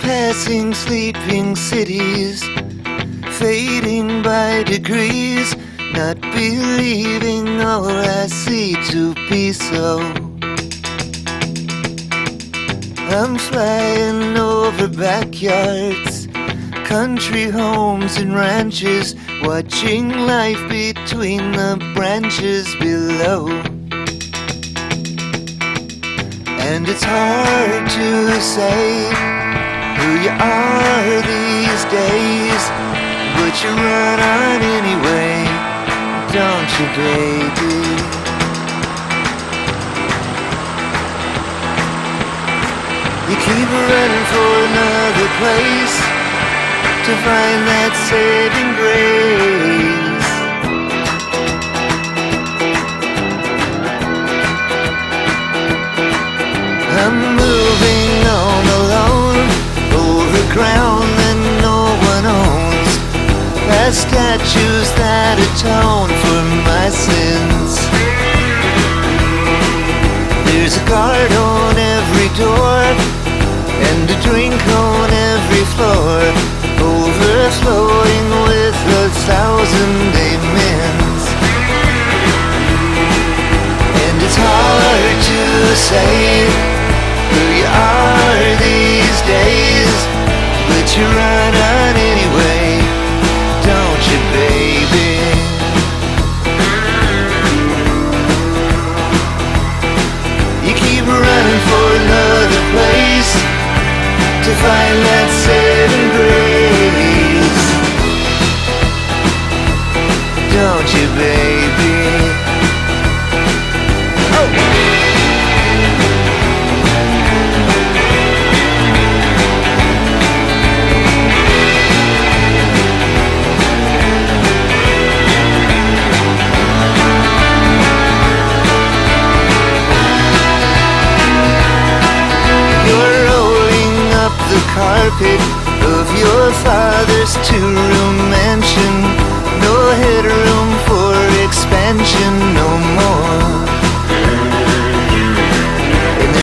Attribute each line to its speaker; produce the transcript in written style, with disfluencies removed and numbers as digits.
Speaker 1: passing sleeping cities, fading by degrees, not believing all I see to be so. I'm flying over backyards, country homes and ranches, watching life between the branches below. And it's hard to say who you are these days, but you run on anyway, don't you, baby? You keep running for another place to find that saving grace. I'm moving on alone, over ground that no one owns, past statues that atone for my sins. There's a guard on every door, and a drink on every floor, overflowing with 1,000 amens. And it's hard to say who you are these days, but you run on anyway, don't you, baby? You keep running for another place to find that saving grace, don't you, baby? Oh! You're rolling up the carpet of your father's 2